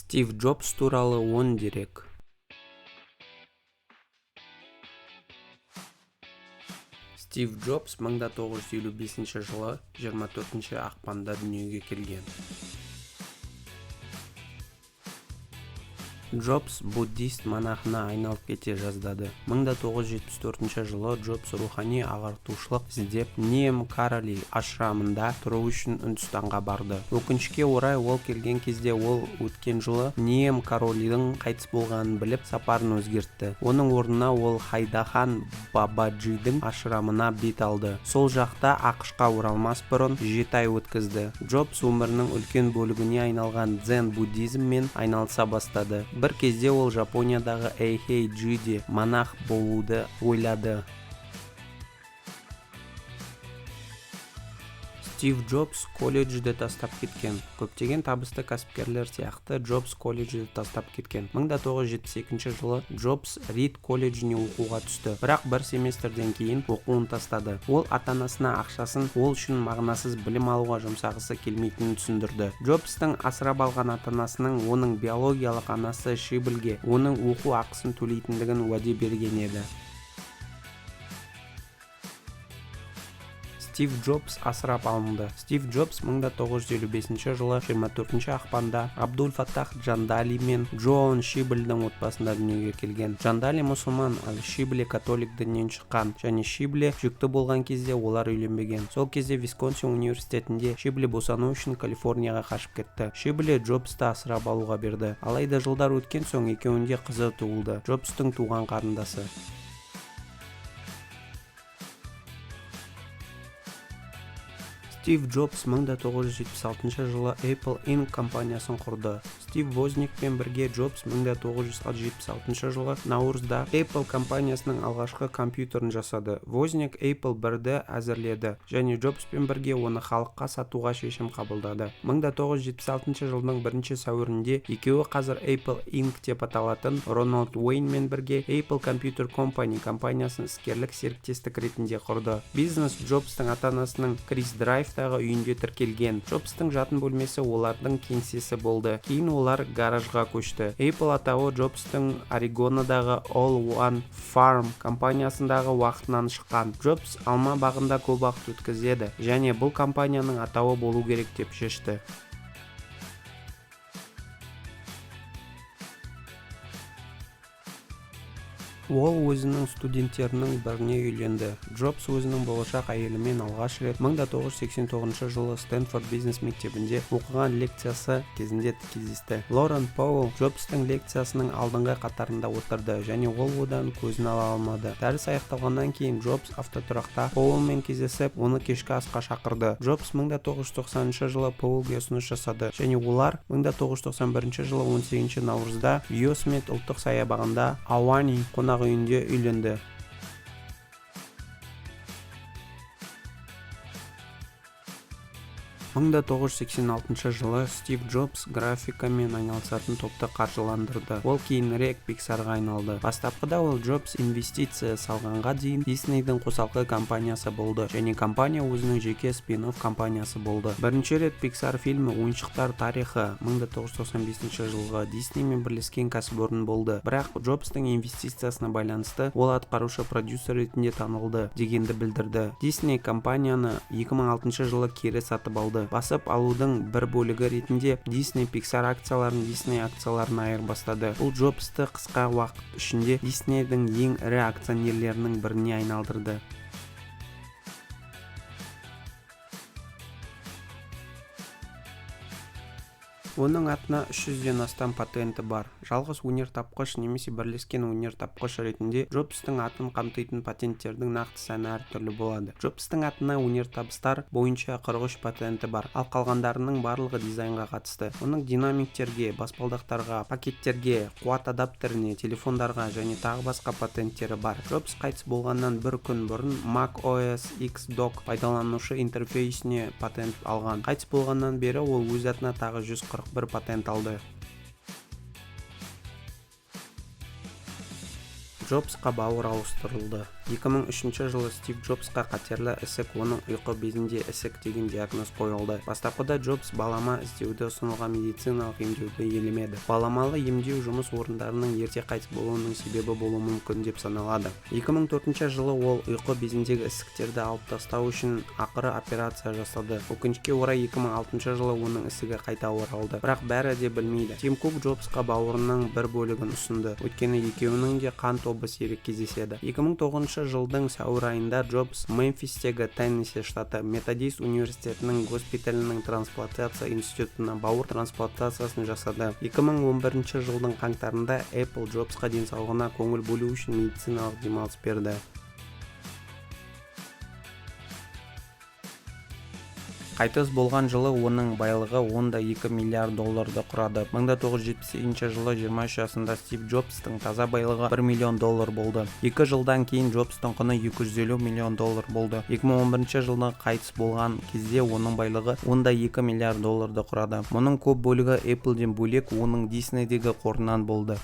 Стив Джобс туралы 10 дерек. Стив Джобс 1955 жылы 24 ақпанда дүниеге келген. Джобс буддист монахына айналып кете жаздады. 1974 жылы Джобс рухани ағартушылық іздеп Нием Кароли ашрамында тұру үшін Үндістанға барды. Өкінішке орай ол келген кезде ол өткен жылы Нием Каролидің қайтыс болғанын біліп, сапарын өзгертті. Оның орнына ол Хайдахан Бабаджидің ашрамына бет алды. Сол жақта ақшқа оралмас бұрын 7 ай өткізді. Джобс өмірінің үлкен бөлігіне айналған дзен буддизммен айналыса бастады. Бір кезде ол Жапониядағы Эйхэй-джиде монах болуды ойлады. Стив Джобс колледжді тастап кеткен. Көптеген табысты кәсіпкерлер сияқты Джобс колледжді тастап кеткен. 1972 жылы Джобс Рид колледжіне оқуға түсті. Бірақ бір семестрден кейін оқуын тастады. Ол ата-анасына ақшасын ол үшін мағынасыз білім алуға жұмсағысы келмейтінін түсіндірді. Джобстың асырап алған ата-анасының оның биологиялық анасы Шиблге оның оқу ақысын төлейтіндігін уәде берген еді. Стив Джобс асырап алынды. Стив Джобс 1955 жылы 24 ақпанда Абдул Фаттах Джандали мен Джоан Шиблдің отбасында дүниеге келген. Джандали мұсылман, ал Шибле католик діннен шыққан, және Шибле жүкті болған кезде олар үйленбеген. Сол кезде Висконсин университетінде Шибле босану үшін Калифорнияға қашып кетті. Шибле Джобсты асырап алуға берді. Алайда жылдар өткен соң екеуінде қызы туылды. Джобстың туған қарындасы. Стив Джобс 1976 жылы Apple Inc. компаниясын құрды. Стив Возникпен бірге Джобс 1976 жылы наурызда Apple компаниясының алғашқы компьютерін жасады. Возник Apple 1-ді әзірледі, және Джобспен бірге оны халыққа сатуға шешім қабылдады. 1976 жылдың 1 сәуірінде екеуі қазір Apple Inc. деп аталатын Рональд Уэйнмен бірге Apple Computer Company компаниясын іскерлік серіктестік ретінде құрды. Бизнес Джобстың ата-анасының Крис Драйвтағы үйінде тіркелген. Джобстың жатын бөлмесі олардың кеңсесі болды. Кейін олар гаражға көшті. Apple атауы Джобстың Орегонадағы All One Farm компаниясындағы уақытынан шыққан. Джобс алма бағында көп уақыт өткізеді, және бұл компанияның атауы болу керек деп шешті. Ол өзінің студенттерінің біріне үйленді. Джобс өзінің болашақ әйелімен алғаш рет 1989 жылы Стэнфорд бизнес мектебінде оқыған лекциясы кезінде кездесті. Лорен Пауэлл Джобстың лекциясының алдыңғы қатарында отырды, және ол одан көзін ала алмады. Дәріс аяқталғаннан кейін Джобс автотұрақта Пауэллмен кездесіп, оны кешкі асқа шақырды. Джобс 1990 жылы Пауэллге ұсыныс жасады, және олар 1991 жылы 18 наурызда Йосемит ұлттық саябағында Ауани қонақ үйінде үйленді. 1986 жылы Стив Джобс графикамен айналысатын топты қаржыландырды. Ол кейінірек Pixarға айналды. Бастапқыда ол Джобс инвестиция салғанға дейін Диснейдің қосалқы компаниясы болды, және компания өзінің жеке спин-офф компаниясы болды. Бірінші рет Pixar фильмі ойыншықтар тарихы 1995 жылғы Диснеймен бірлескен кәсіпорын болды. Бірақ Джобстың инвестициясына байланысты ол атқарушы продюсер ретінде танылды дегенді білдірді. Дисней компанияны 2006 жылы кері сатып алды. Басып алудың бір бөлігі ретінде Disney Pixar акцияларын Disney акцияларына айырбастады. Бұл Джобсты қысқа уақыт ішінде Диснейдің ең ірі акционерлерінің біріне айналдырды. Оның атына 300-ден астам патенті бар. Жалғыз өнертапқыш немесе бірлескен өнертапқыш ретінде Джобстың атын қамтитын патенттердің нақты саны әртүрлі болады. Джобстың атына өнертабыстар бойынша 43 патенті бар, ал қалғандарының барлығы дизайнға қатысты. Оның динамиктерге, баспалдақтарға, пакеттерге, қуат адаптеріне, телефондарға және тағы басқа патенттері бар. Джобс қайтыс болғаннан бір күн бұрын Mac OS X Dock пайдаланушы интерфейсіне патент алған. Қайтыс болғаннан бері ол өз атына тағы 141 патент алды. Джобсқа бауыр ауыстырылды. 2003 жылы Стив Джобсқа қатерлі ісік, оның ұйқы безінде ісік деген диагноз қойылды. Бастапқыда Джобс балама іздеуді ұсынылған медициналық емдеуді елемеді. Баламалы емдеу жұмыс орындарының ерте қайтыс болуының себебі болуы мүмкін деп саналады. 2004 жылы ол ұйқы безіндегі ісіктерді алып тастау үшін ақыры операция жасады. Өкінішке орай 2006 жылы оның ісігі қайта оралды. Бірақ бәрі де білмейді. Тим Кук Джобсқа бауырының бір бөлігін ұсынды. Өйткені екеуінің де қан тобы сирек кездеседі. 2009 жылдың сәуір айында Джобс Мемфистегі Теннесси штаты Методист университетінің госпиталінің трансплантация институтына бауыр трансплантациясын жасады. 2011 жылдың қаңтарында Apple Джобсқа денсаулығына көңіл бөлу үшін медициналық демалыс берді. Қайтыс болған жылы оның байлығы 10,2 миллиард долларды құрады. 1978 жылы 23 жасында Стив Джобстың таза байлығы $1 миллион болды. 2 жылдан кейін Джобстың құны $250 миллион болды. 2011 жылы қайтыс болған кезде оның байлығы 10,2 миллиард долларды құрады. Мұның көп бөлігі Apple'ден бөлек оның Disneyдегі қорынан болды.